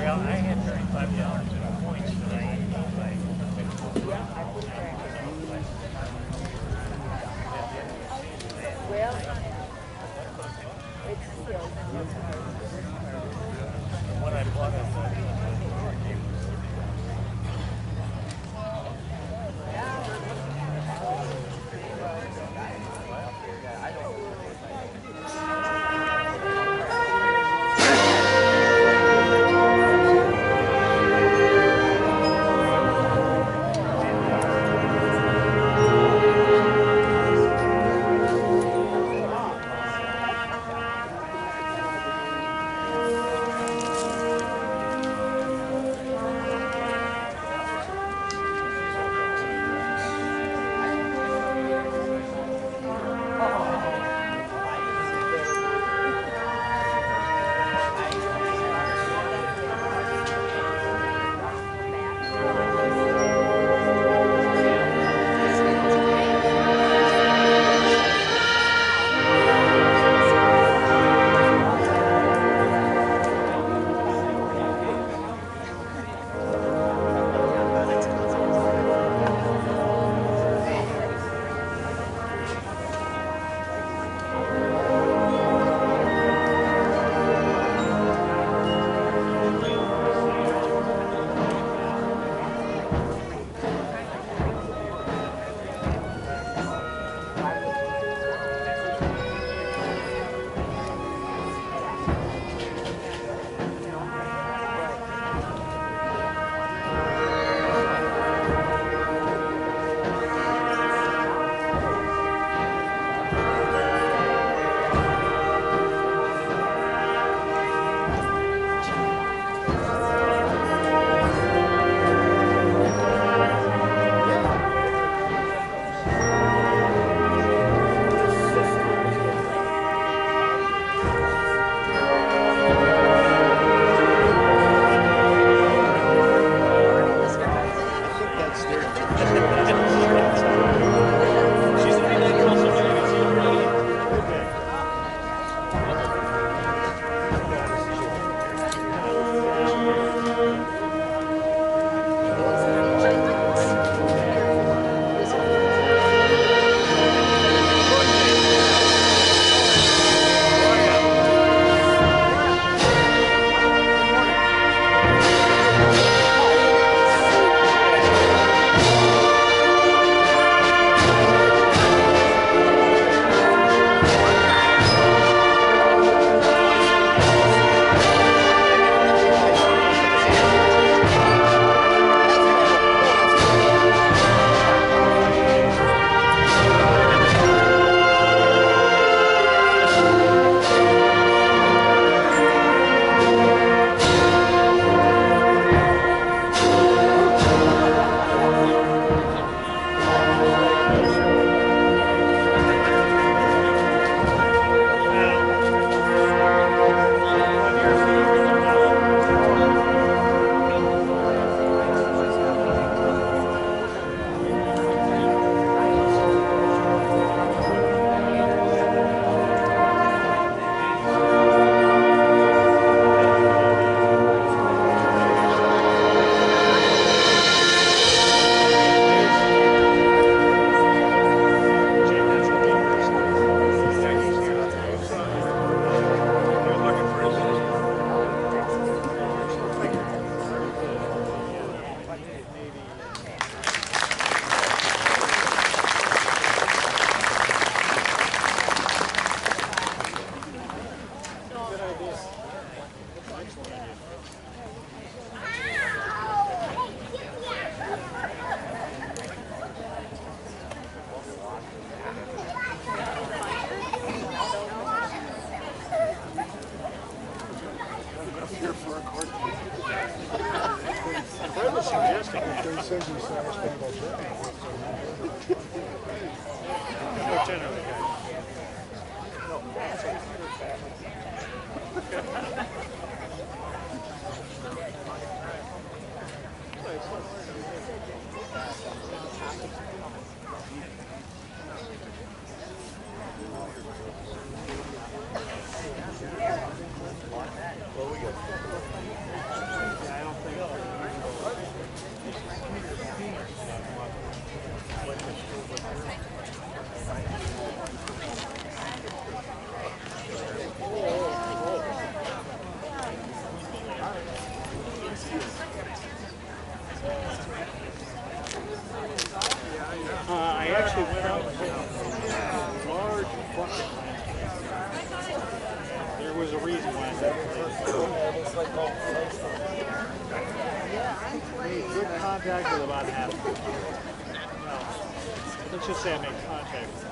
Well, I had $35 in points that I had to pay. Well, it's still. When I bought it, send you Star Spangled Banner. What general guy? I actually went out and took a large bucket landscape. There was a reason why I said I made good contact with about half of them. Let's just say I made contact with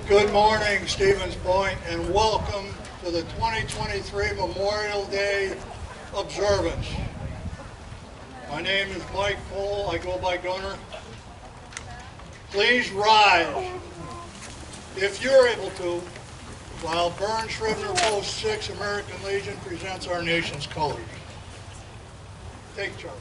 Good morning, Stevens Point, and welcome to the 2023 Memorial Day observance. My name is Mike Cole. I go by Gunner. Please rise, if you're able to, while Burn Scrivener Post 6 American Legion presents our nation's colors. Take charge.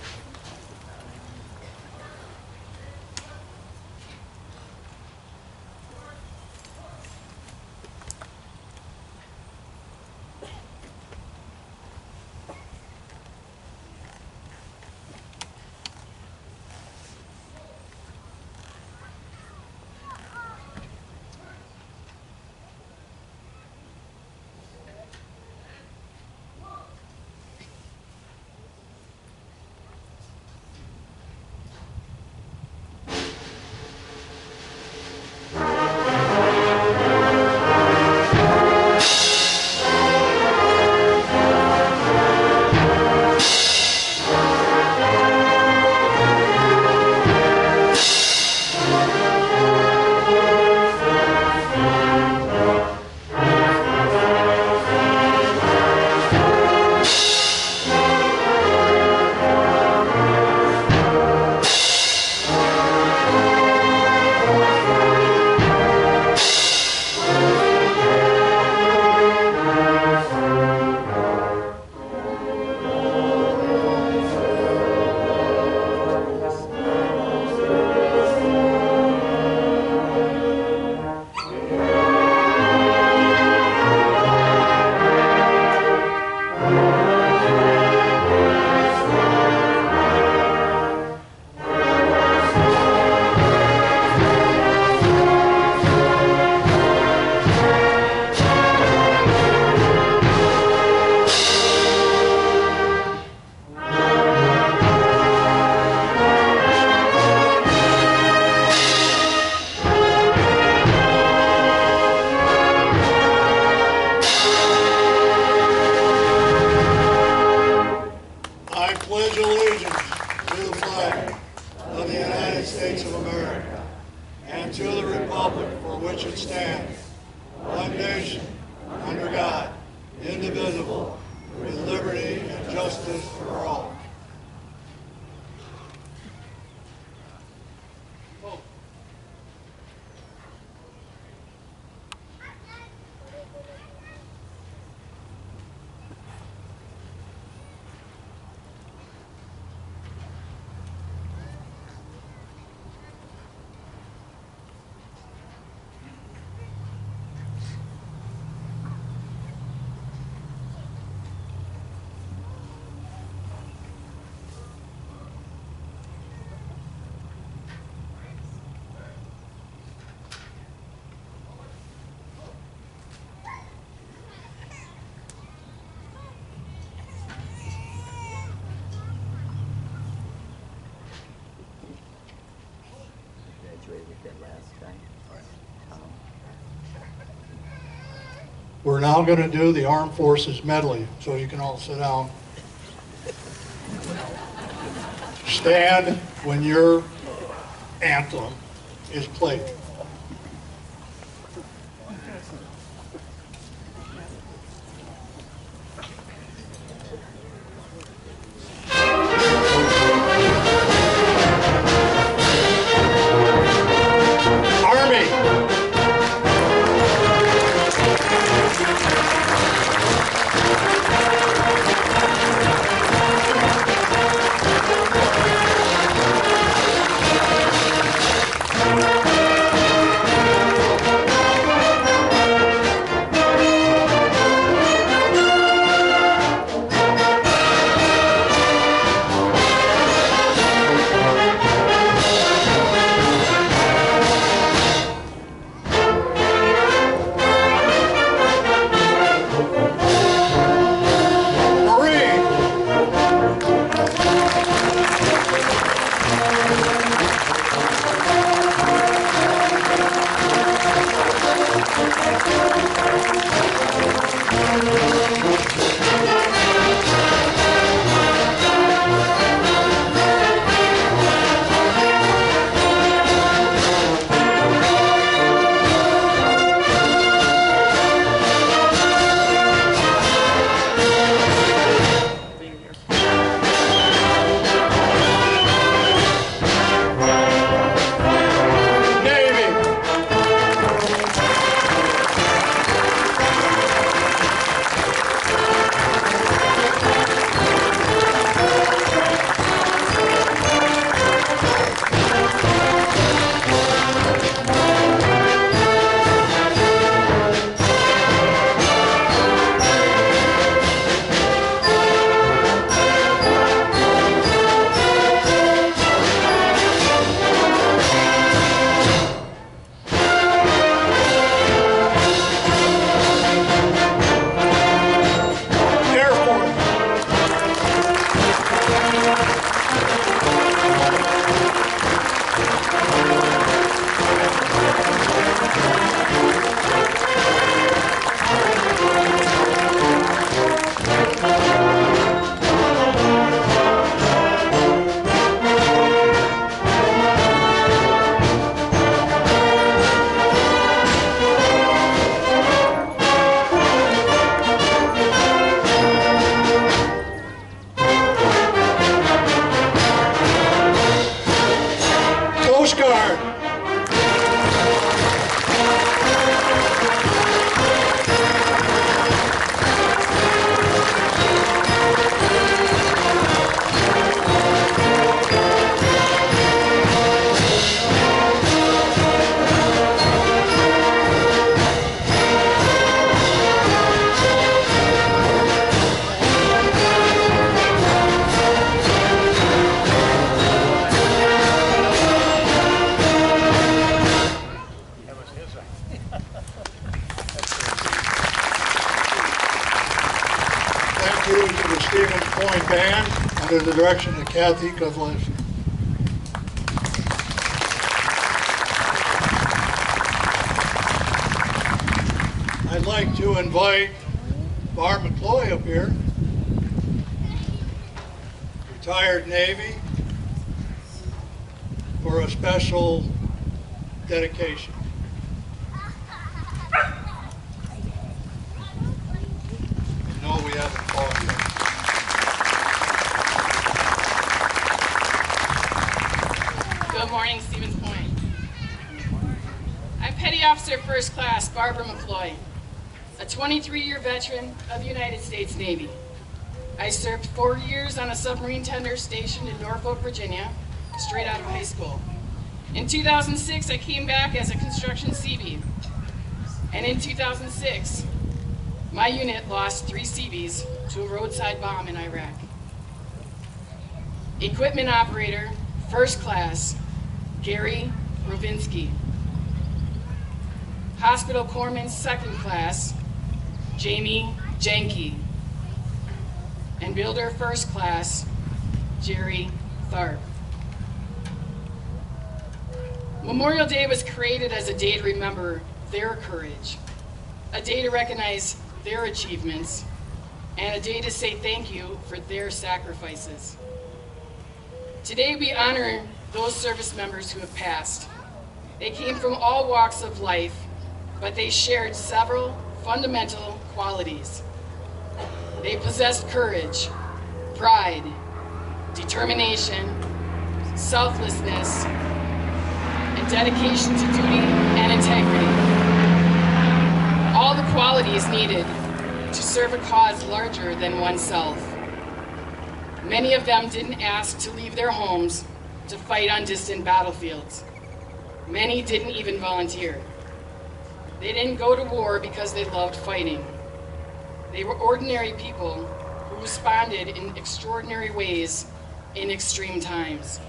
with liberty and justice for all. We're now going to do the Armed Forces medley, so you can all sit down. Stand when your anthem is played. Band under the direction of Kathy Kozlowski. I'd like to invite Barb McCloy up here, retired Navy, for a special dedication. You know we have Officer First Class Barbara McCloy, a 23-year veteran of the United States Navy. I served 4 years on a submarine tender stationed in Norfolk, Virginia, straight out of high school. In 2006, I came back as a construction Seabee. And in 2006, my unit lost 3 Seabees to a roadside bomb in Iraq. Equipment Operator, First Class, Gary Rovinsky. Hospital Corpsman, Second Class, Jamie Janke. And Builder First Class, Jerry Tharp. Memorial Day was created as a day to remember their courage, a day to recognize their achievements, and a day to say thank you for their sacrifices. Today we honor those service members who have passed. They came from all walks of life, but they shared several fundamental qualities. They possessed courage, pride, determination, selflessness, and dedication to duty and integrity. All the qualities needed to serve a cause larger than oneself. Many of them didn't ask to leave their homes to fight on distant battlefields. Many didn't even volunteer. They didn't go to war because they loved fighting. They were ordinary people who responded in extraordinary ways in extreme times.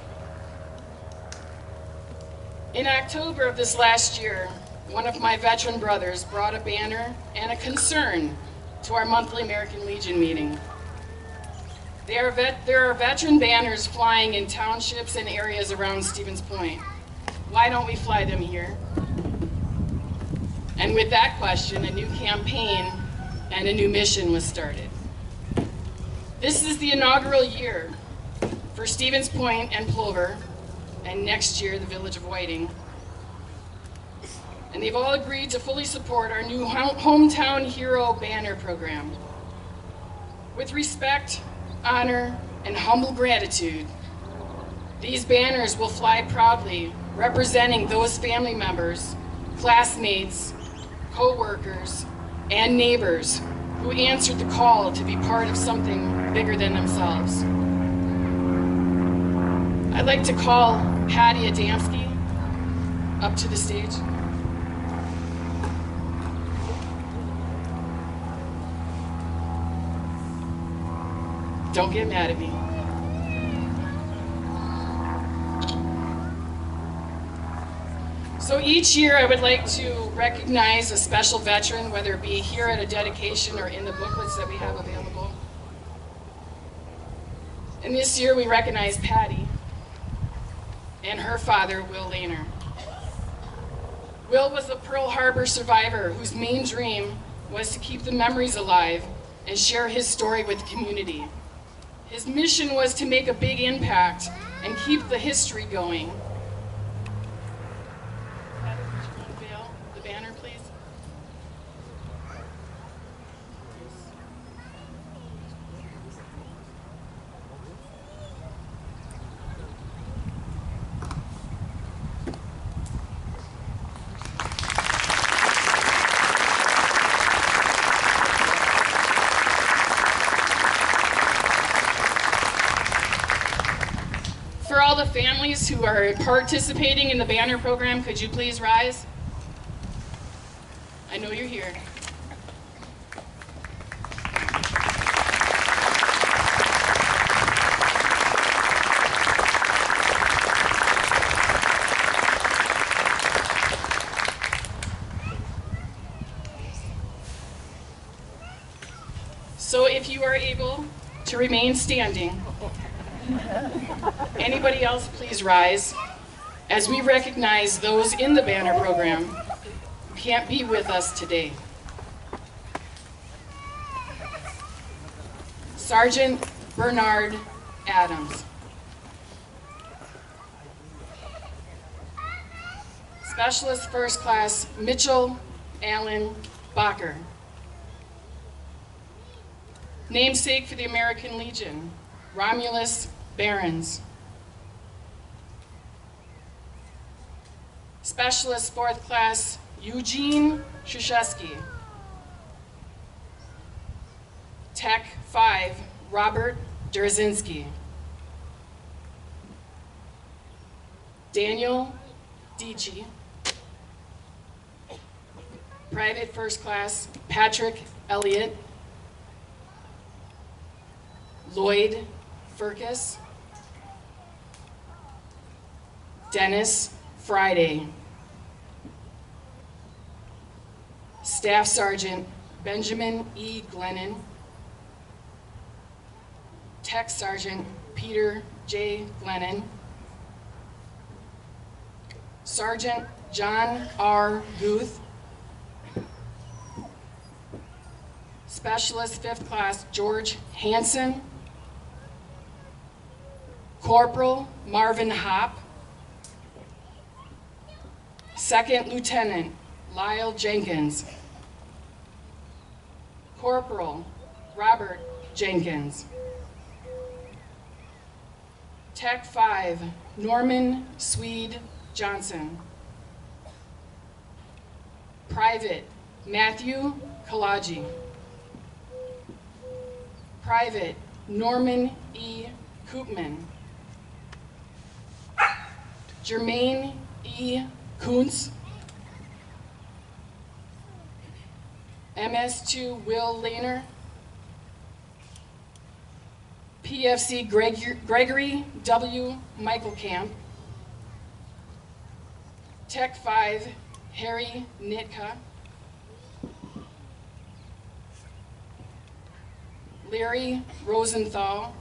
In October of this last year, one of my veteran brothers brought a banner and a concern to our monthly American Legion meeting. There are veteran banners flying in townships and areas around Stevens Point. Why don't we fly them here? And with that question, a new campaign and a new mission was started. This is the inaugural year for Stevens Point and Plover, and next year the village of Whiting. And they've all agreed to fully support our new Hometown Hero banner program. With respect, honor, and humble gratitude, these banners will fly proudly, representing those family members, classmates, co-workers, and neighbors who answered the call to be part of something bigger than themselves. I'd like to call Patty Adamski up to the stage. Don't get mad at me. So each year I would like to recognize a special veteran, whether it be here at a dedication or in the booklets that we have available. And this year we recognize Patty and her father, Will Lehner. Will was a Pearl Harbor survivor whose main dream was to keep the memories alive and share his story with the community. His mission was to make a big impact and keep the history going. Patty, would you unveil the banner, please? For all the families who are participating in the banner program, could you please rise? I know you're here. So if you are able to remain standing, anybody else please rise as we recognize those in the banner program who can't be with us today. Sergeant Bernard Adams. Specialist First Class Mitchell Allen Bacher. Namesake for the American Legion, Romulus Barons. Specialist Fourth Class Eugene Krzyzewski. Tech 5, Robert Derzinski. Daniel Dici. Private First Class, Patrick Elliott. Lloyd Furcus. Dennis Friday. Staff Sergeant Benjamin E. Glennon. Tech Sergeant Peter J. Glennon. Sergeant John R. Guth. Specialist 5th Class George Hansen. Corporal Marvin Hopp. Second Lieutenant Lyle Jenkins. Corporal Robert Jenkins. Tech 5, Norman Swede Johnson. Private Matthew Kalaji. Private Norman E. Koopman. Jermaine E. Kuntz. MS2 Will Lehner. PFC Gregory W. Michaelkamp. Tech 5 Harry Nitka. Larry Rosenthal.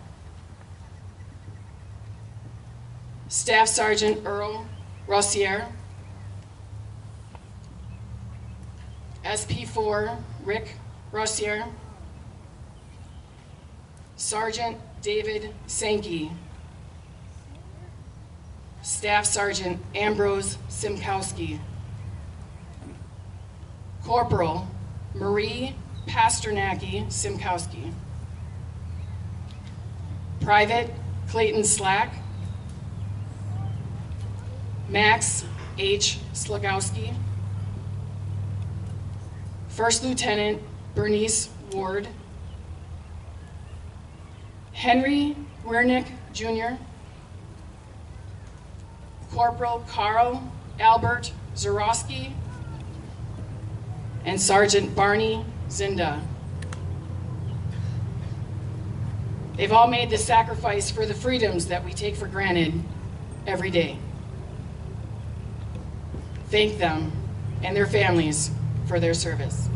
Staff Sergeant Earl Rossier. SP4 Rick Rossier. Sergeant David Sankey. Staff Sergeant Ambrose Simkowski. Corporal Marie Pasternacki Simkowski. Private Clayton Slack. Max H. Slagowski. First Lieutenant Bernice Ward. Henry Wernick Jr. Corporal Carl Albert Zarowski. And Sergeant Barney Zinda. They've all made the sacrifice for the freedoms that we take for granted every day. Thank them and their families for their service.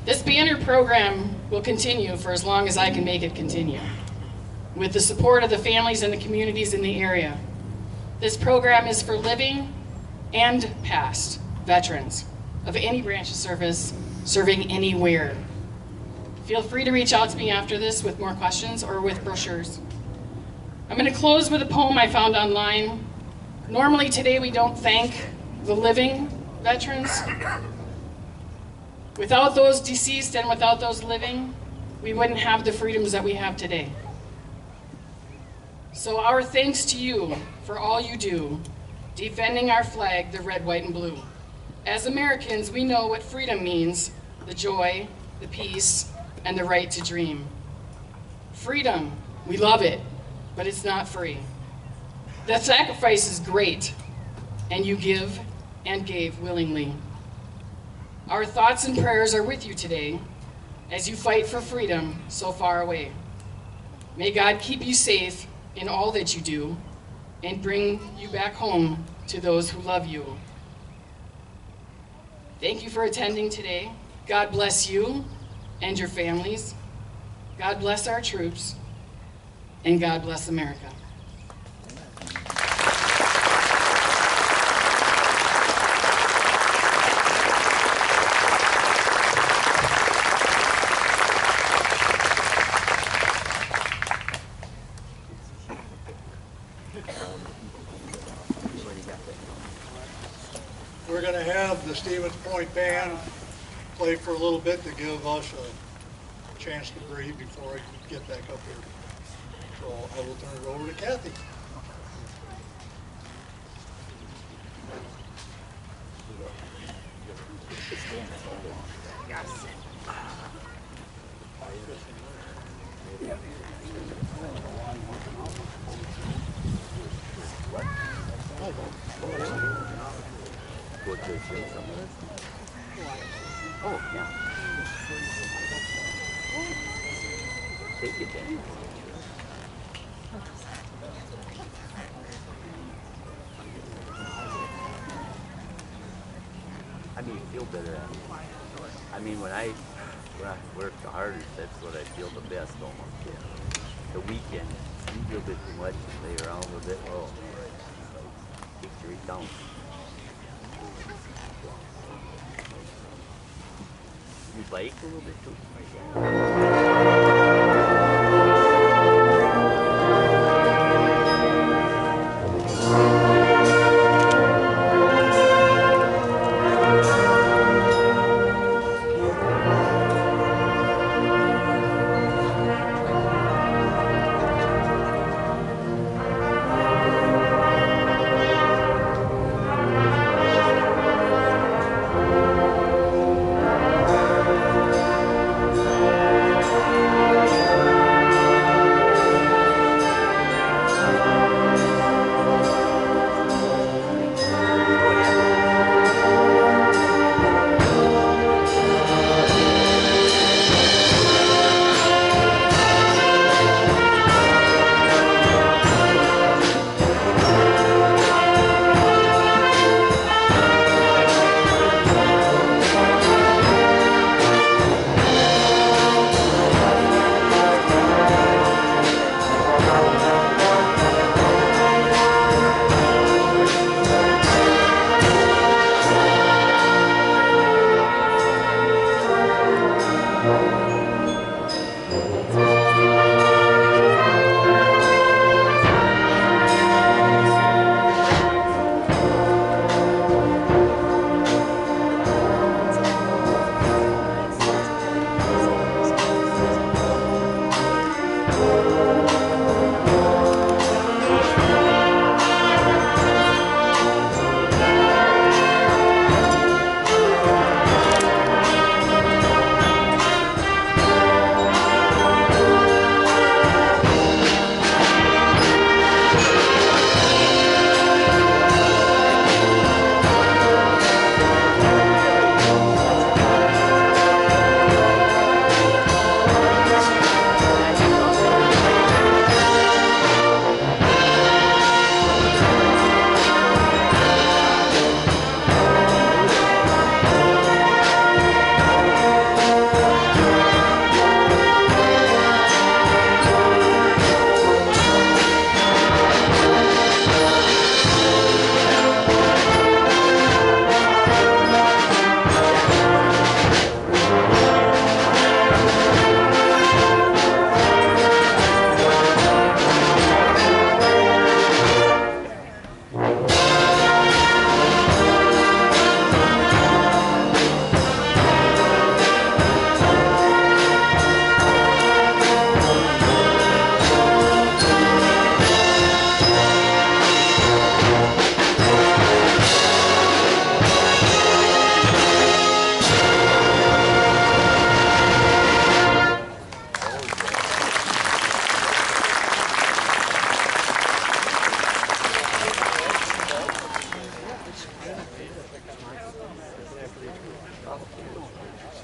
This banner program will continue for as long as I can make it continue, with the support of the families and the communities in the area. This program is for living and past veterans of any branch of service serving anywhere. Feel free to reach out to me after this with more questions or with brochures. I'm going to close with a poem I found online. Normally today we don't thank the living veterans. Without those deceased and without those living, we wouldn't have the freedoms that we have today. So our thanks to you for all you do, defending our flag, the red, white, and blue. As Americans, we know what freedom means, the joy, the peace, and the right to dream. Freedom, we love it, but it's not free. The sacrifice is great, and you give and gave willingly. Our thoughts and prayers are with you today as you fight for freedom so far away. May God keep you safe in all that you do and bring you back home to those who love you. Thank you for attending today. God bless you and your families. God bless our troops, and God bless America. We're going to have the Stevens Point Band play for a little bit to give us a chance to breathe before I could get back up here. So I will turn it over to Kathy. Oh, yeah. Take it down. I mean, you feel better after. I mean, when I work the hardest, that's what I feel the best almost. Yeah. The weekend, you feel a bit too much, you lay around a little bit, oh, kicks you right down. You bike a little bit too?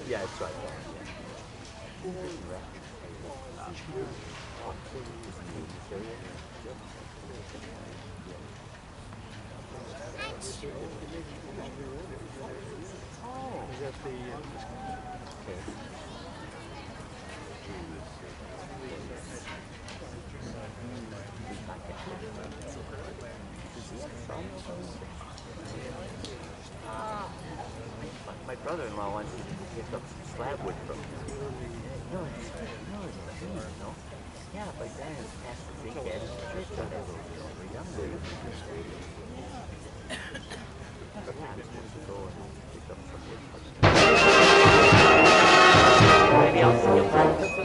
Yeah, it's right. My brother-in-law wants to pick up some slab wood from him. No, it's clean, no? Yeah, but then it's past the big dad's church on that road, we're younger. But yeah, I'm supposed to go and pick up some wood. Maybe I'll see you.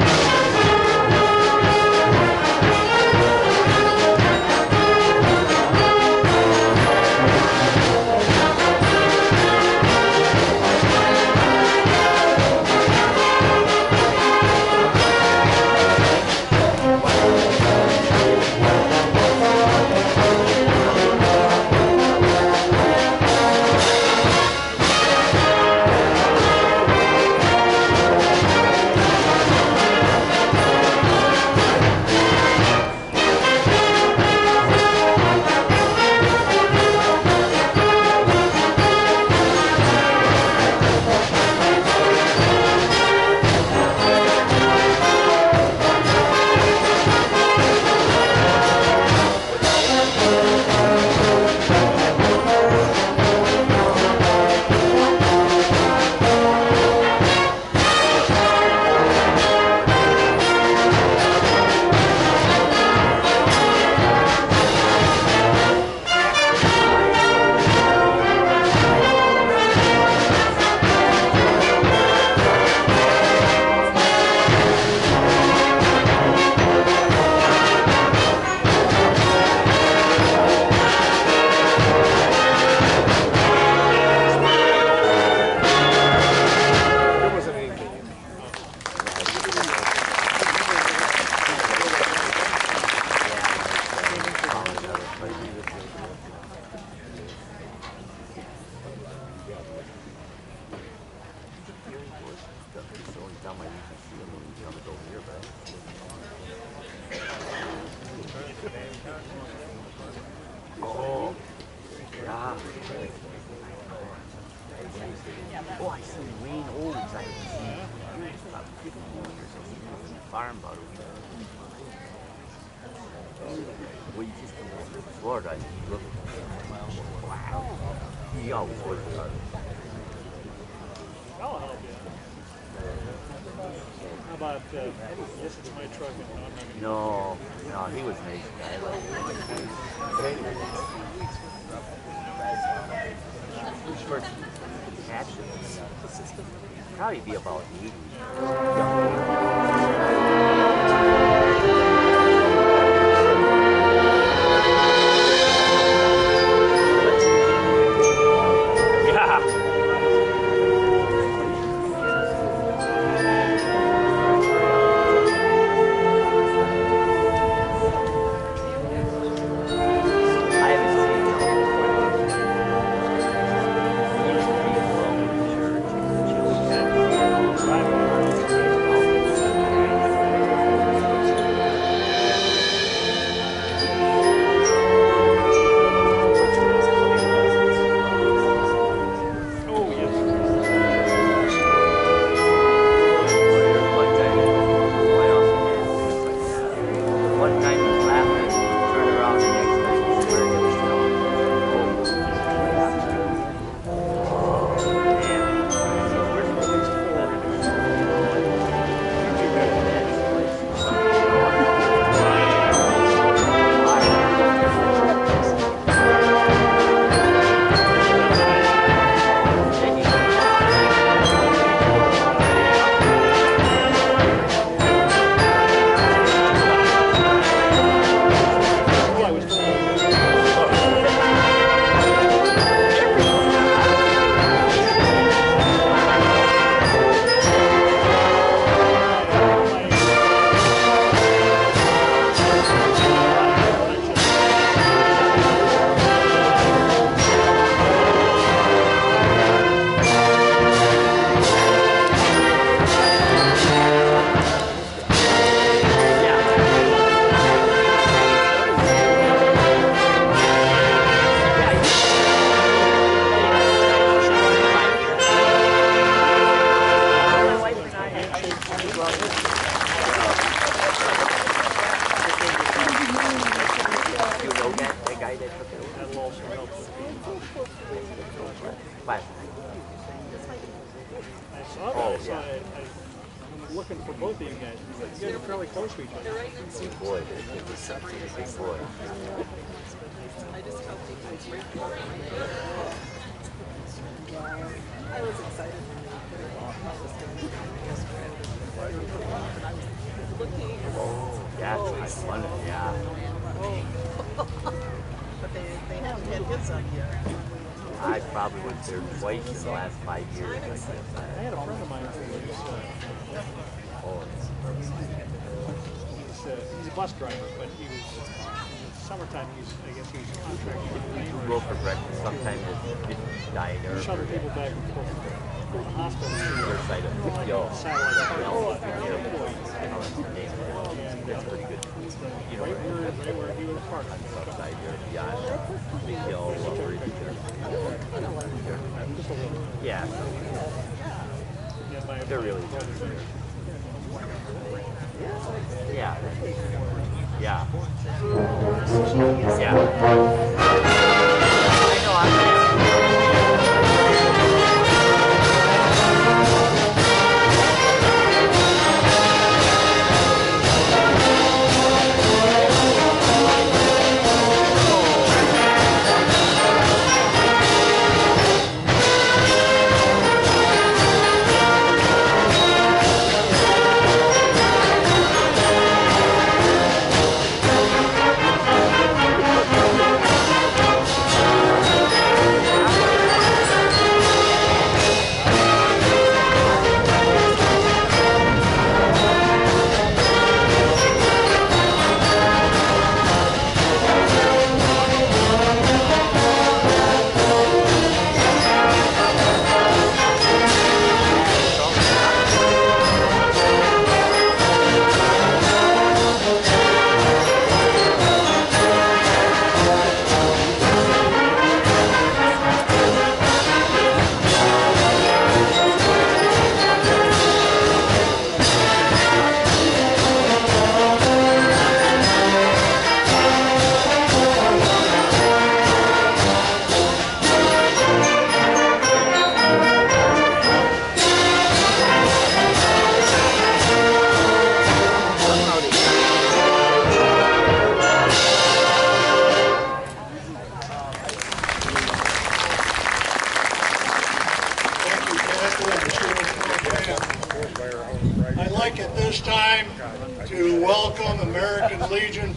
Oh, yeah. Oh, I seen Wayne Olds. I see. He was about 50 years old. He was in the farm about a week. Well, you just come over to Florida and he looked wow. He always was the artist. I'll help you. How about, this is my truck and I'm not gonna... No, he was a nice guy. Who's first catch it? Probably be about 80. Looking for both of you guys. You guys are fairly close to each other. Big boy. Big boy. I was excited. Yeah, it's fun. Yeah. But they haven't had hits on yet. I probably went there twice in the last 5 years. I had a friend of mine who he's a bus driver, but he was, in the summertime, I guess he was a contractor. You go for breakfast, sometimes it's diner. Shuttle people back and forth to the hospital. Other side of the hill. Satellite. That's pretty good. You know, Right where he was parked. on the south side here, beyond the hill, over there. Just a little. Yeah, they're really good. Yeah. Yeah. Yeah. I know, I'm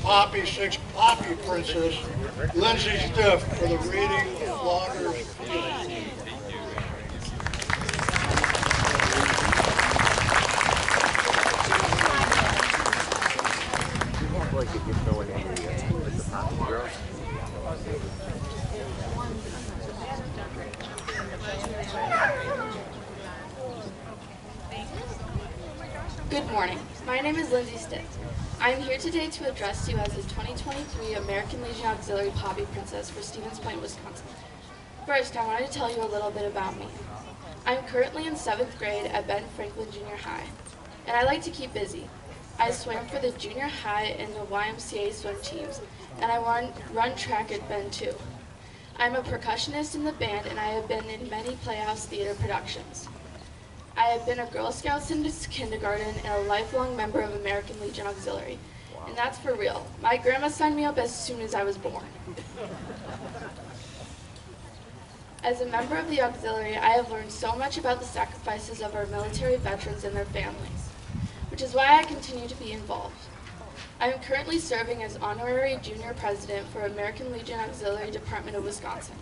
Poppy 6 Poppy Princess, Lindsay Stiff, for the reading of Lauderdale's. Like if you're throwing in with the Poppy girls. Good morning. My name is Lindsay Stitt. I am here today to address you as the 2023 American Legion Auxiliary Poppy Princess for Stevens Point, Wisconsin. First, I wanted to tell you a little bit about me. I'm currently in 7th grade at Ben Franklin Junior High, and I like to keep busy. I swam for the junior high and the YMCA swim teams, and I run track at Ben too. I'm a percussionist in the band, and I have been in many Playhouse Theater productions. I have been a Girl Scout since kindergarten and a lifelong member of American Legion Auxiliary, and that's for real. My grandma signed me up as soon as I was born. As a member of the Auxiliary, I have learned so much about the sacrifices of our military veterans and their families, which is why I continue to be involved. I am currently serving as Honorary Junior President for American Legion Auxiliary Department of Wisconsin.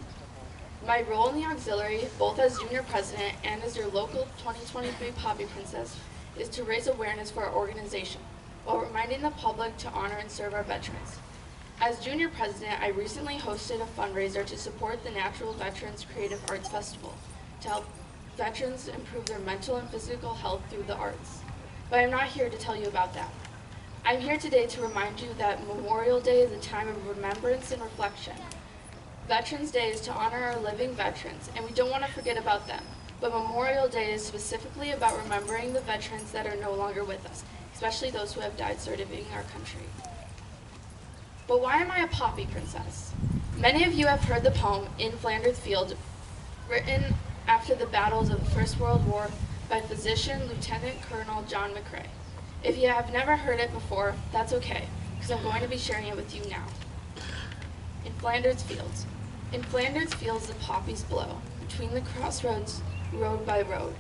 My role in the Auxiliary, both as Junior President and as your local 2023 Poppy Princess, is to raise awareness for our organization, while reminding the public to honor and serve our veterans. As Junior President, I recently hosted a fundraiser to support the Natural Veterans Creative Arts Festival, to help veterans improve their mental and physical health through the arts. But I'm not here to tell you about that. I'm here today to remind you that Memorial Day is a time of remembrance and reflection. Veterans Day is to honor our living veterans, and we don't want to forget about them. But Memorial Day is specifically about remembering the veterans that are no longer with us, especially those who have died serving our country. But why am I a Poppy Princess? Many of you have heard the poem In Flanders Field, written after the battles of the First World War by physician Lieutenant Colonel John McCrae. If you have never heard it before, that's okay, because I'm going to be sharing it with you now. In Flanders Fields. In Flanders fields the poppies blow, between the crossroads, road by road.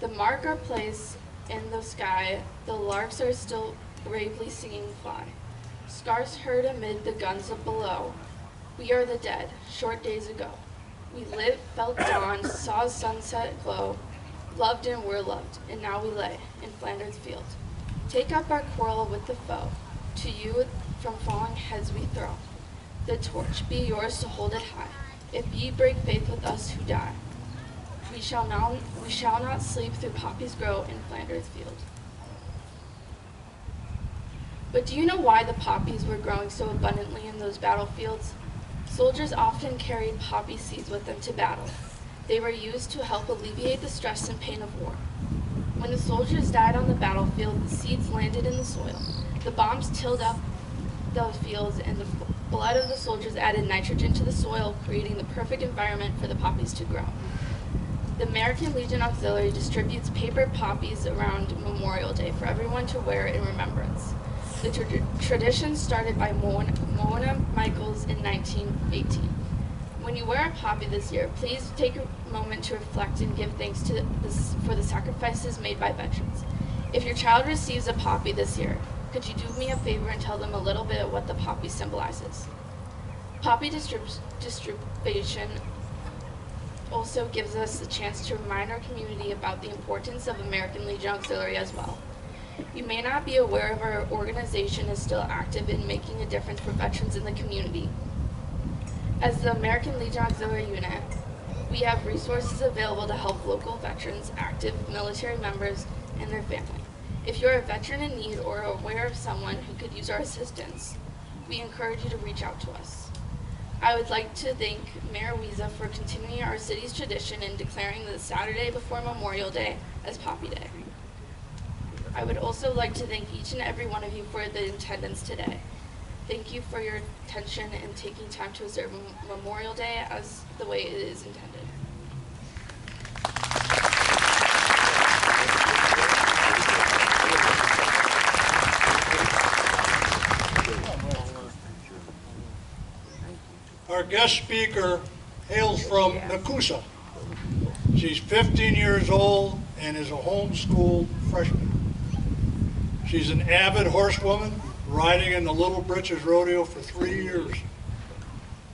The mark our place in the sky, the larks are still bravely singing fly. Scarce heard amid the guns of below. We are the dead, short days ago. We lived, felt dawn, saw sunset glow, loved and were loved, and now we lay in Flanders Field. Take up our quarrel with the foe, to you from falling heads we throw. The torch be yours to hold it high, if ye break faith with us who die. We shall not sleep through poppies grow in Flanders Field. But do you know why the poppies were growing so abundantly in those battlefields? Soldiers often carried poppy seeds with them to battle. They were used to help alleviate the stress and pain of war. When the soldiers died on the battlefield, the seeds landed in the soil. The bombs tilled up the fields, and the blood of the soldiers added nitrogen to the soil, creating the perfect environment for the poppies to grow. The American Legion Auxiliary distributes paper poppies around Memorial Day for everyone to wear in remembrance. The tradition started by Mona Michaels in 1918. When you wear a poppy this year, please take a moment to reflect and give thanks for the sacrifices made by veterans. If your child receives a poppy this year, could you do me a favor and tell them a little bit of what the poppy symbolizes? Poppy distribution also gives us the chance to remind our community about the importance of American Legion Auxiliary as well. You may not be aware of our organization is still active in making a difference for veterans in the community. As the American Legion Auxiliary Unit, we have resources available to help local veterans, active military members, and their family. If you're a veteran in need or aware of someone who could use our assistance, we encourage you to reach out to us. I would like to thank Mayor Wiesa for continuing our city's tradition in declaring the Saturday before Memorial Day as Poppy Day. I would also like to thank each and every one of you for the attendance today. Thank you for your attention and taking time to observe Memorial Day as the way it is intended. Our guest speaker hails from Nakusa. She's 15 years old and is a homeschooled freshman. She's an avid horsewoman, riding in the Little Britches Rodeo for 3 years.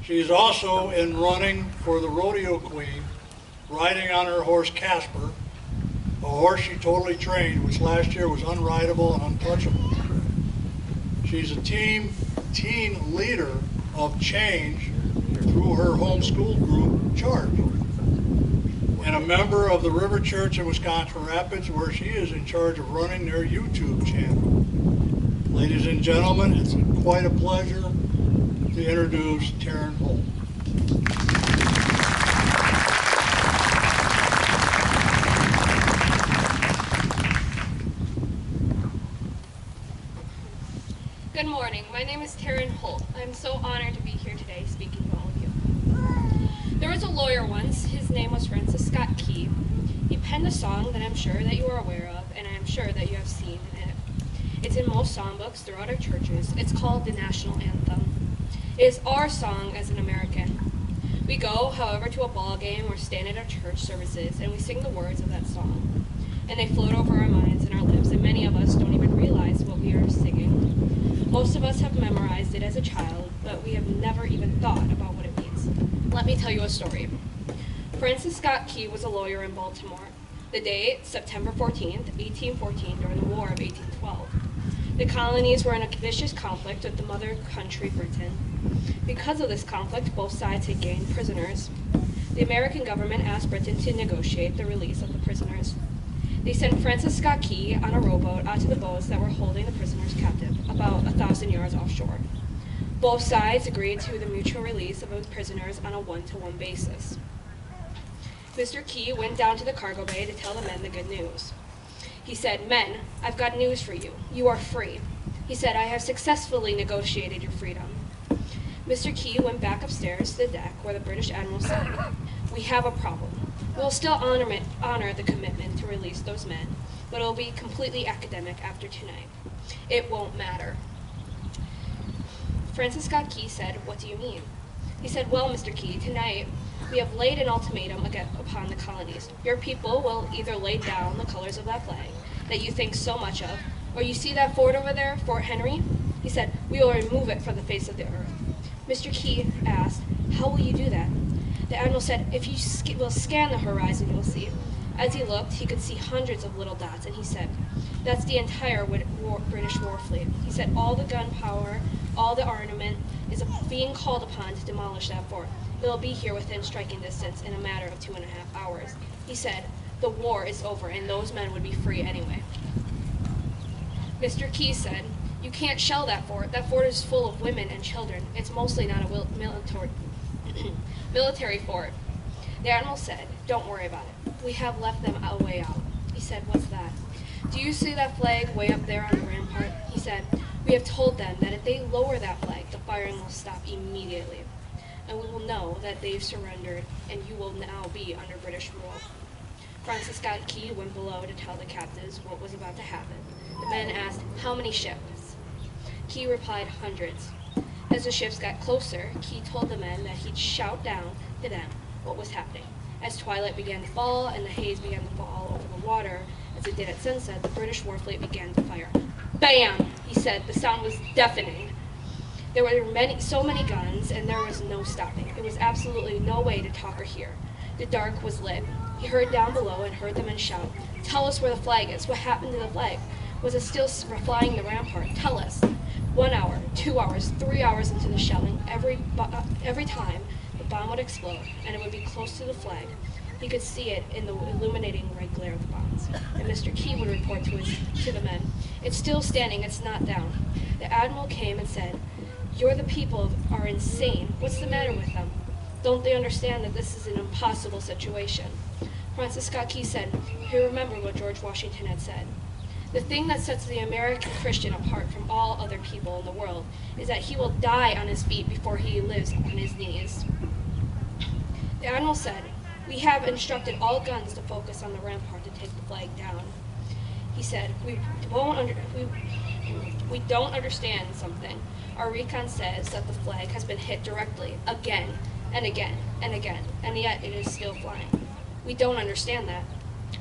She's also in running for the Rodeo Queen, riding on her horse Casper, a horse she totally trained, which last year was unrideable and untouchable. She's a teen leader of change through her homeschool group, Charge, and a member of the River Church in Wisconsin Rapids, where she is in charge of running their YouTube channel. Ladies and gentlemen, it's quite a pleasure to introduce Taryn Holt. Good morning. My name is Taryn Holt. I'm so honored to be here today speaking to all of you. There was a lawyer once. His name was Francis Scott Key. He penned a song that I'm sure that you are aware of, and I am sure that you have seen it. It's in most songbooks throughout our churches. It's called the National Anthem. It is our song as an American. We go, however, to a ball game or stand at our church services, and we sing the words of that song. And they float over our minds and our lips, and many of us don't even realize what we are singing. Most of us have memorized it as a child, but we have never even thought about what it means. Let me tell you a story. Francis Scott Key was a lawyer in Baltimore. The date, September 14th, 1814, during the War of 1812. The colonies were in a vicious conflict with the mother country, Britain. Because of this conflict, both sides had gained prisoners. The American government asked Britain to negotiate the release of the prisoners. They sent Francis Scott Key on a rowboat out to the boats that were holding the prisoners captive, about 1,000 yards offshore. Both sides agreed to the mutual release of the prisoners on a one-to-one basis. Mr. Key went down to the cargo bay to tell the men the good news. He said, "Men, I've got news for you. You are free." He said, "I have successfully negotiated your freedom." Mr. Key went back upstairs to the deck where the British admiral said, "We have a problem. We'll still honor the commitment to release those men, but it'll be completely academic after tonight. It won't matter." Francis Scott Key said, "What do you mean?" He said, "Well, Mr. Key, tonight we have laid an ultimatum upon the colonies. Your people will either lay down the colors of that flag that you think so much of, or you see that fort over there, Fort Henry?" He said, "We will remove it from the face of the earth." Mr. Key asked, "How will you do that?" The admiral said, "If you will scan the horizon, you'll see." As he looked, he could see hundreds of little dots, and he said, "That's the entire British war fleet." He said, "All the gunpowder, all the armament is being called upon to demolish that fort. It'll be here within striking distance in a matter of 2.5 hours. He said, "The war is over, and those men would be free anyway." Mr. Key said, "You can't shell that fort. That fort is full of women and children. It's mostly not a military fort." The admiral said, "Don't worry about it. We have left them a way out." He said, "What's that?" "Do you see that flag way up there on the rampart?" He said, "We have told them that if they lower that flag, the firing will stop immediately. And we will know that they've surrendered, and you will now be under British rule." Francis Scott Key went below to tell the captives what was about to happen. The men asked, "How many ships?" Key replied, "Hundreds." As the ships got closer, Key told the men that he'd shout down to them what was happening. As twilight began to fall and the haze began to fall over the water, as it did at sunset, the British war fleet began to fire. Bam! He said. The sound was deafening. There were so many guns, and there was no stopping. It was absolutely no way to talk or hear. The dark was lit. He heard down below and heard the men shout, "Tell us where the flag is. What happened to the flag? Was it still flying the rampart? Tell us." 1 hour, 2 hours, 3 hours into the shelling, every time the bomb would explode, and it would be close to the flag. He could see it in the illuminating red glare of the bombs. And Mr. Key would report to the men, "It's still standing, it's not down." The admiral came and said, "Your people are insane. What's the matter with them? Don't they understand that this is an impossible situation?" Francis Scott Key said he remembered what George Washington had said. "The thing that sets the American Christian apart from all other people in the world is that he will die on his feet before he lives on his knees." The admiral said, "We have instructed all guns to focus on the rampart to take the flag down." He said, we don't understand something. Our recon says that the flag has been hit directly, again, and again, and again, and yet it is still flying. We don't understand that.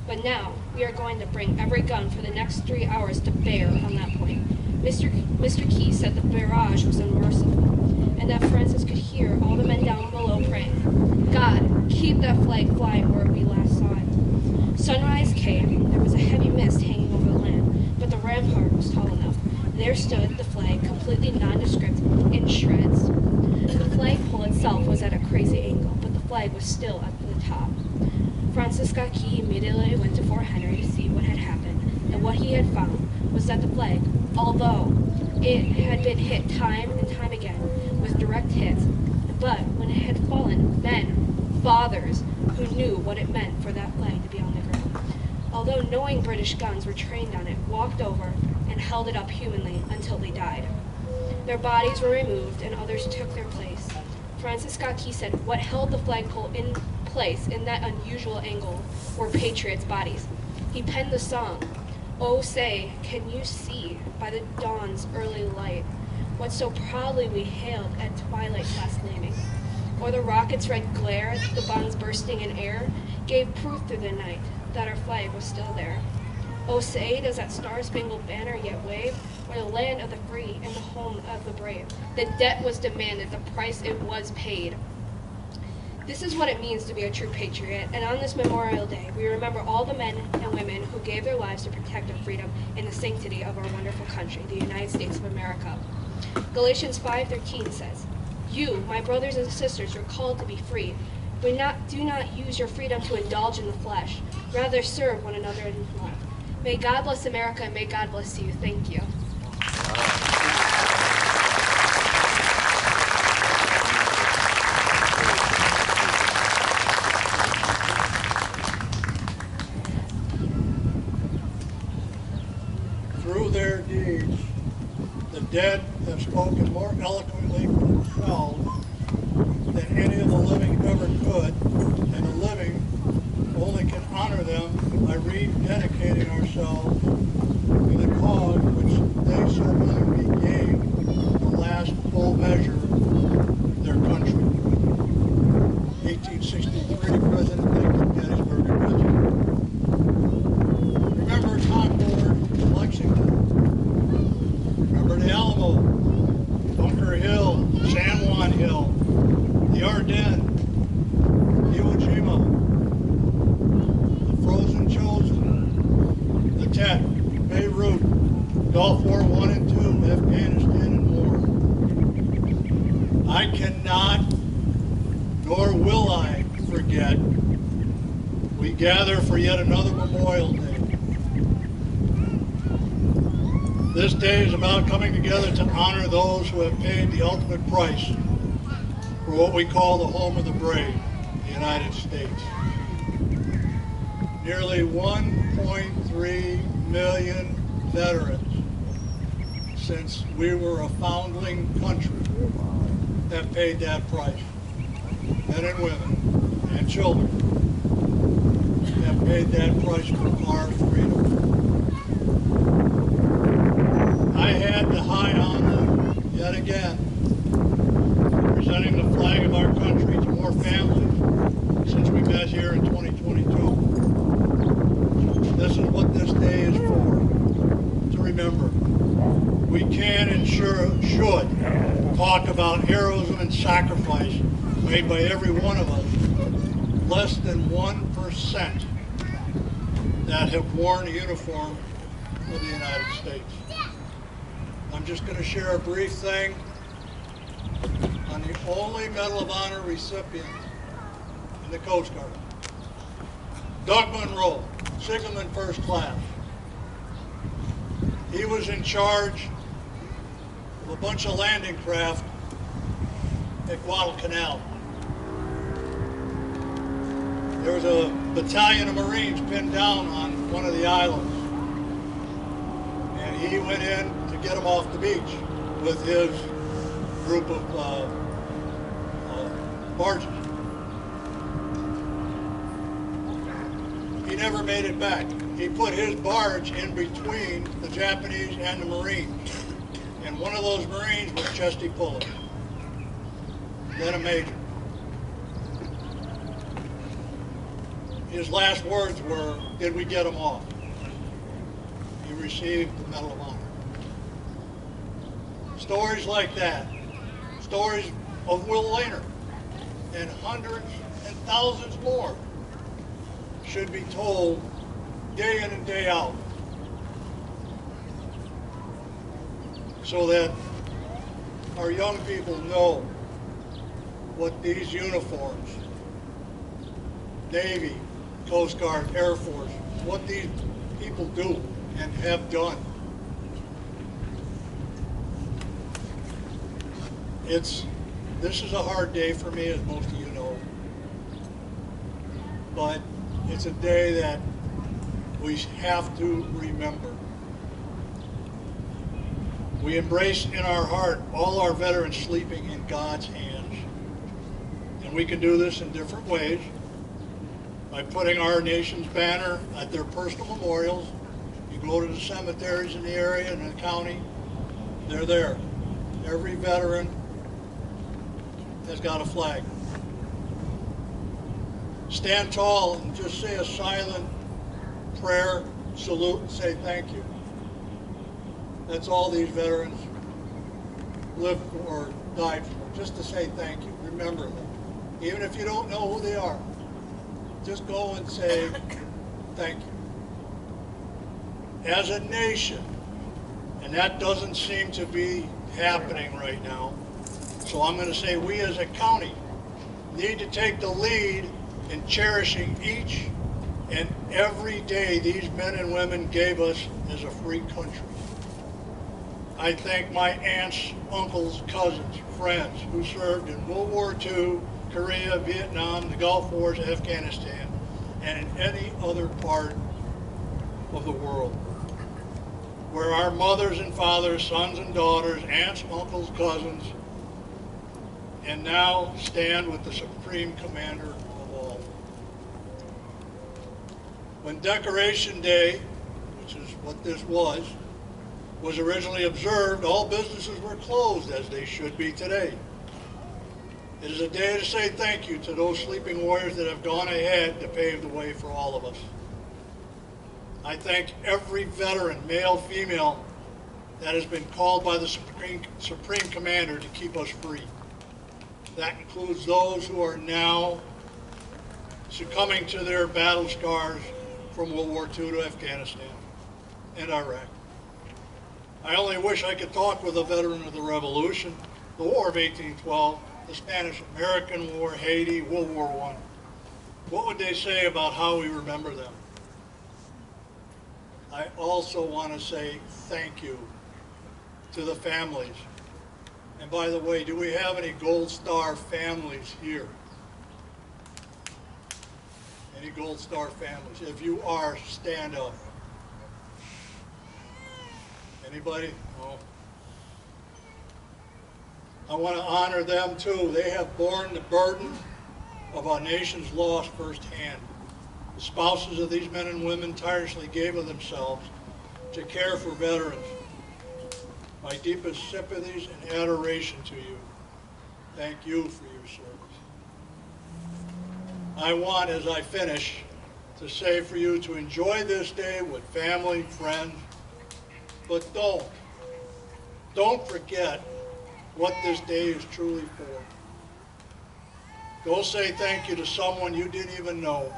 But now, we are going to bring every gun for the next 3 hours to bear on that point. Mr. Key said the barrage was unmerciful, and that Francis could hear all the men down below praying, God, keep that flag flying where we last saw it. Sunrise came. There was a heavy mist hanging over the land, but the rampart was tall enough. There stood the flag, completely nondescript, in shreds. The flagpole itself was at a crazy angle, but the flag was still at the top. Francis Scott Key immediately went to Fort Henry to see what had happened, and what he had found was that the flag, although it had been hit time and time again with direct hits, but when it had fallen, men, fathers, who knew what it meant for that flag to be on the ground, although knowing British guns were trained on it, walked over and held it up humanly until they died. Their bodies were removed and others took their place. Francis Scott Key said what held the flagpole in place in that unusual angle were patriots' bodies. He penned the song, "Oh say, can you see by the dawn's early light what so proudly we hailed at twilight's last gleaming? Or the rocket's red glare, the bombs bursting in air, gave proof through the night that our flag was still there. Oh say, does that star-spangled banner yet wave o'er the land of the free and the home of the brave? The debt was demanded, the price it was paid." This is what it means to be a true patriot, and on this Memorial Day, we remember all the men and women who gave their lives to protect our freedom and the sanctity of our wonderful country, the United States of America. Galatians 5:13 says, "You, my brothers and sisters, are called to be free. Do not use your freedom to indulge in the flesh. Rather serve one another in love." May God bless America, and may God bless you. Thank you. Through their deeds, the dead have spoken more eloquently for themselves than any of the living ever could, and the living only can honor them by rededicating ourselves to the cause which they so willingly gave the last full measure of their country. 1863, President Lincoln, Gettysburg Address. Remember Concord, Lexington. Remember the Alamo, Bunker Hill, San Juan Hill, the Ardennes, Iwo Jima, the Frozen Chosen, the Tet, Beirut, Gulf War I and II, Afghanistan, and more. I cannot, nor will I, forget. We gather for yet another Memorial Day. This day is about coming together to honor those who have paid the ultimate price for what we call the home of the brave, the United States. Nearly 1.3 million veterans since we were a foundling country have paid that price. Men and women and children have paid that price for our freedom. I had the high honor, yet again, presenting the flag of our country to more families since we met here in 2022. This is what this day is for, to remember. We can and should talk about heroism and sacrifice made by every one of us. Less than 1% that have worn a uniform of the United States. I'm just going to share a brief thing on the only Medal of Honor recipient in the Coast Guard. Doug Monroe, Signalman First Class. He was in charge of a bunch of landing craft at Guadalcanal. There was a battalion of Marines pinned down on one of the islands, and he went in to get them off the beach with his group of barges. He never made it back. He put his barge in between the Japanese and the Marines, and one of those Marines was Chesty Puller, then a major. His last words were, "Did we get him off?" He received the Medal of Honor. stories like that, stories of Will Lehner, and hundreds and thousands more should be told day in and day out, so that our young people know what these uniforms, Navy, Coast Guard, Air Force, what these people do and have done. This is a hard day for me, as most of you know, but it's a day that we have to remember. We embrace in our heart all our veterans sleeping in God's hands. And we can do this in different ways, by putting our nation's banner at their personal memorials. You go to the cemeteries in the area and the county, they're there. Every veteran has got a flag. Stand tall and just say a silent prayer, salute, and say thank you. That's all these veterans lived or died for, just to say thank you. Remember them. Even if you don't know who they are, just go and say thank you. As a nation, and that doesn't seem to be happening right now, so I'm going to say we as a county need to take the lead in cherishing each and every day these men and women gave us as a free country. I thank my aunts, uncles, cousins, friends who served in World War II, Korea, Vietnam, the Gulf Wars, Afghanistan, and in any other part of the world, where our mothers and fathers, sons and daughters, aunts, uncles, cousins, and now stand with the Supreme Commander of all. When Decoration Day, which is what this was originally observed, all businesses were closed, as they should be today. It is a day to say thank you to those sleeping warriors that have gone ahead to pave the way for all of us. I thank every veteran, male, female, that has been called by the Supreme Commander to keep us free. That includes those who are now succumbing to their battle scars from World War II to Afghanistan and Iraq. I only wish I could talk with a veteran of the Revolution, the War of 1812, the Spanish-American War, Haiti, World War I. What would they say about how we remember them? I also want to say thank you to the families. And by the way, do we have any Gold Star families here? Any Gold Star families? If you are, stand up. Anybody? No. I want to honor them too. They have borne the burden of our nation's loss firsthand. The spouses of these men and women tirelessly gave of themselves to care for veterans. My deepest sympathies and adoration to you. Thank you for your service. I want, as I finish, to say for you to enjoy this day with family, friends, but don't forget what this day is truly for. Go say thank you to someone you didn't even know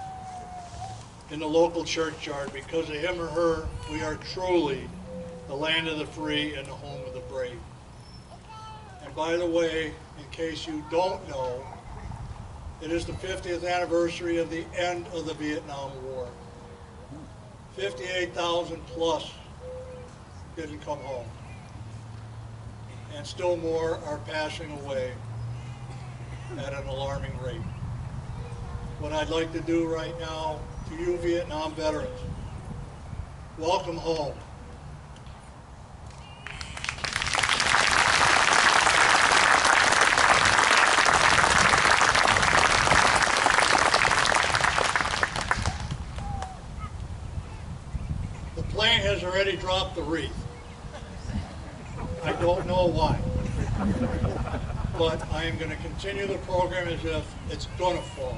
in the local churchyard. Because of him or her, we are truly the land of the free and the home of the brave. And by the way, in case you don't know, it is the 50th anniversary of the end of the Vietnam War. 58,000 plus didn't come home. And still more are passing away at an alarming rate. What I'd like to do right now to you Vietnam veterans, welcome home. The plane has already dropped the wreath. I don't know why, but I am going to continue the program as if it's going to fall.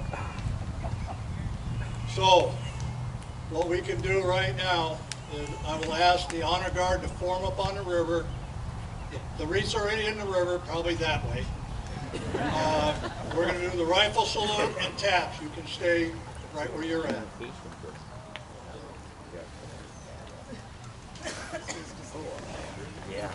So, what we can do right now is I will ask the Honor Guard to form up on the river The wreaths are already in the river, probably that way. We're going to do the rifle salute and taps. You can stay right where you're at. Yeah.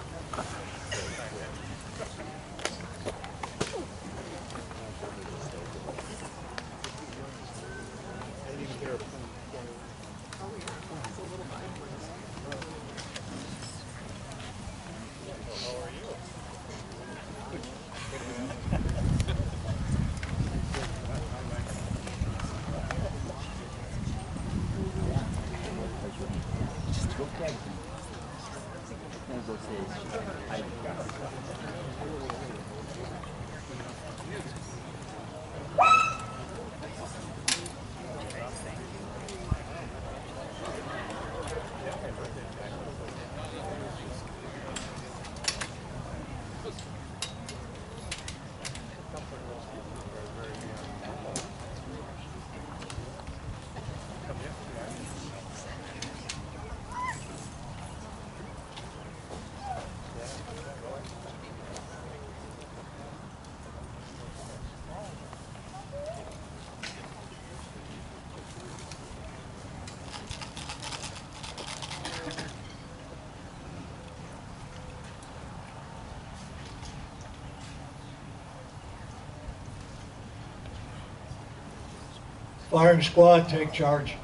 Firing squad, take charge.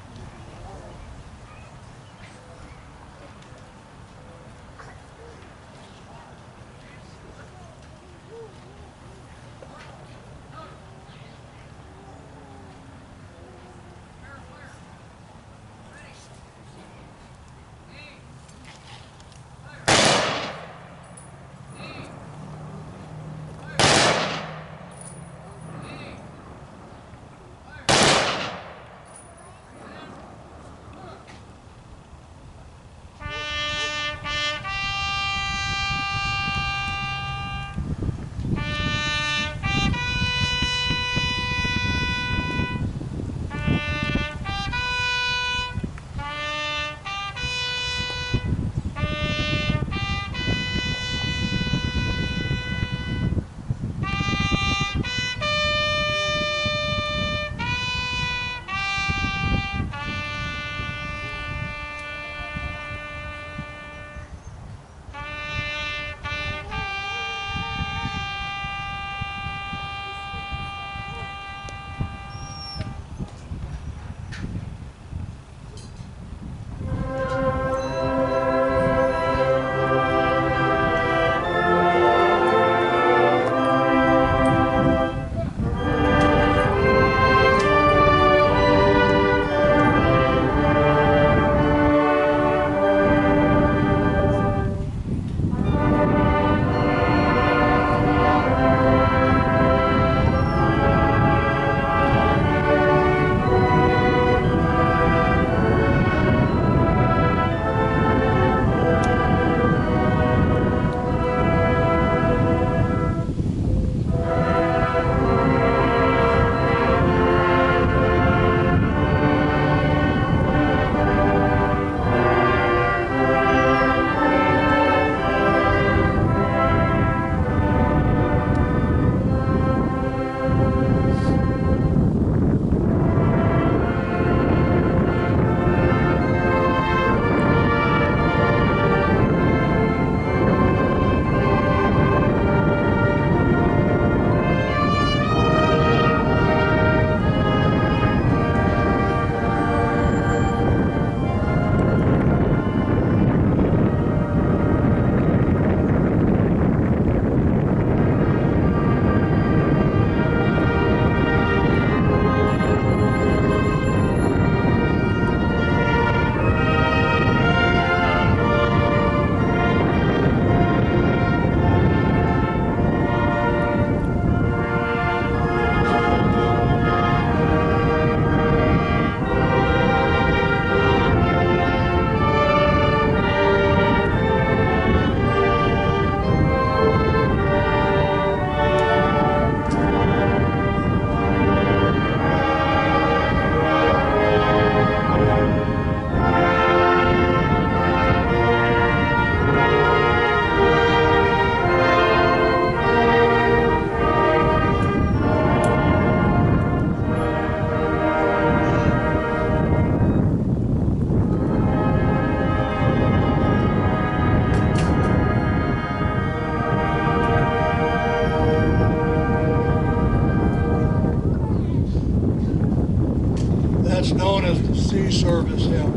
That's known as the Sea Service Hymn.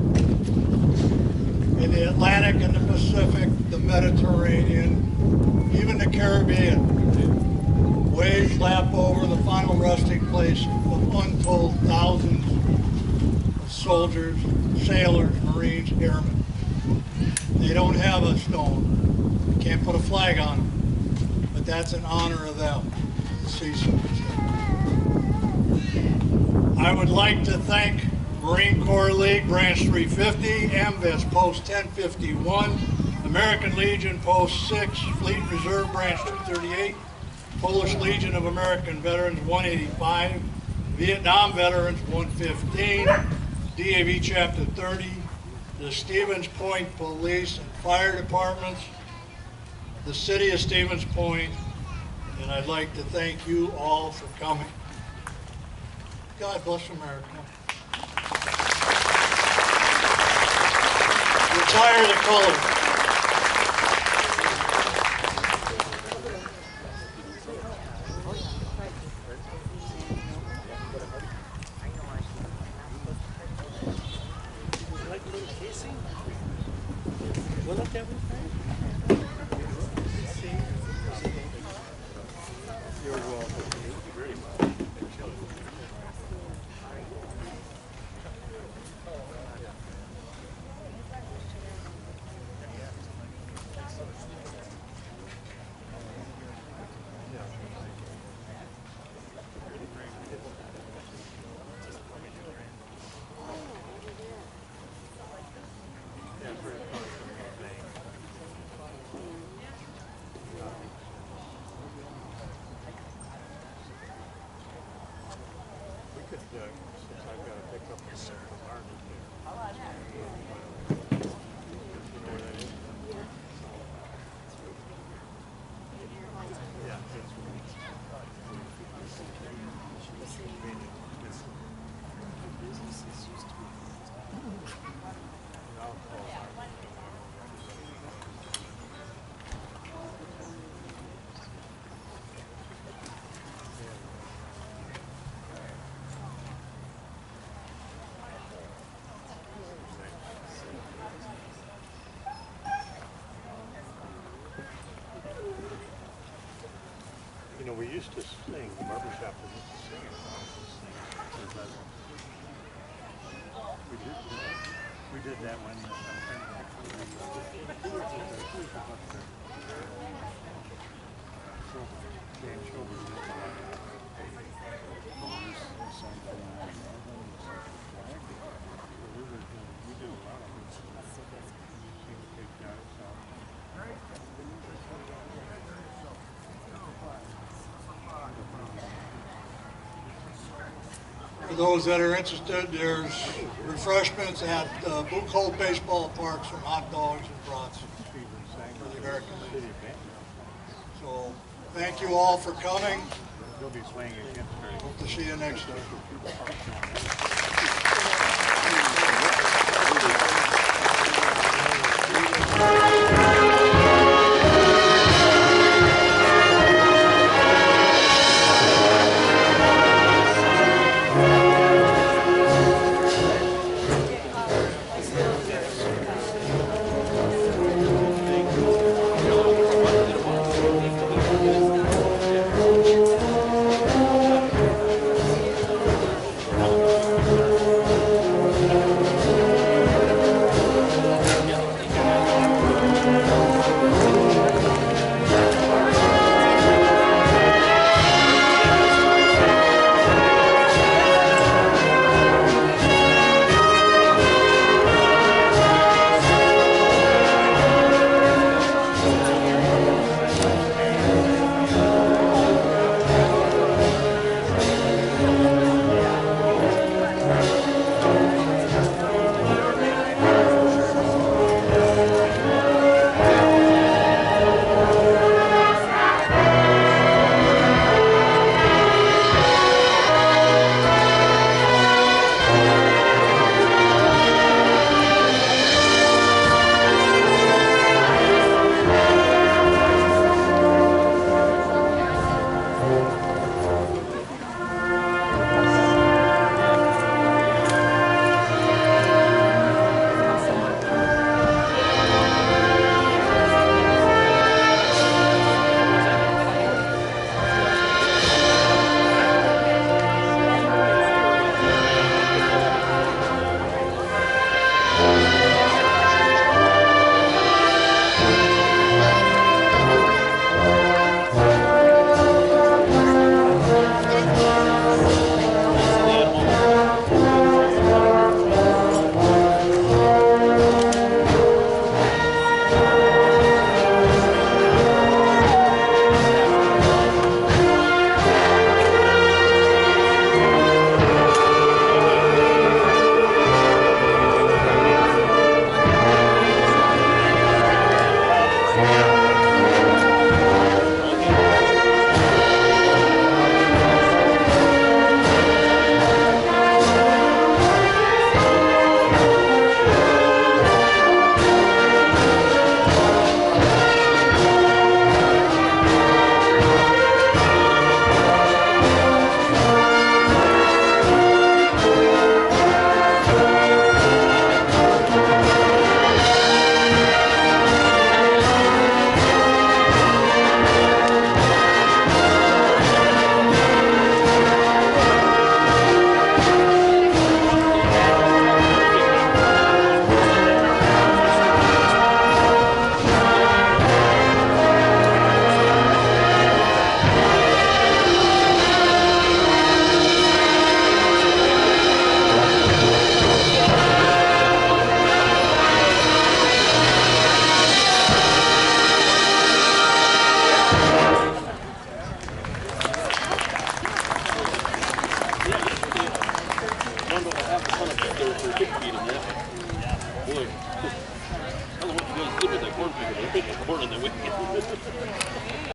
In the Atlantic and the Pacific, the Mediterranean, even the Caribbean, waves lap over the final resting place of untold thousands of soldiers, sailors, Marines, airmen. They don't have a stone. Can't put a flag on them, but that's in honor of them, the Sea Service. I would like to thank Marine Corps League Branch 350, AMVES Post 1051, American Legion Post 6, Fleet Reserve Branch 238, Polish Legion of American Veterans 185, Vietnam Veterans 115, DAV Chapter 30, the Stevens Point Police and Fire Departments, the City of Stevens Point, and I'd like to thank you all for coming. God bless America. Retire the color. You know, we used to sing, the barbershop we used to sing. We did that when Dan Childers did we did a lot of it. For those that are interested, there's refreshments at Blue Cold Baseball Parks and hot dogs and brats for the American Legion. So thank you all for coming. They'll be swaying against her. Hope to see you next time.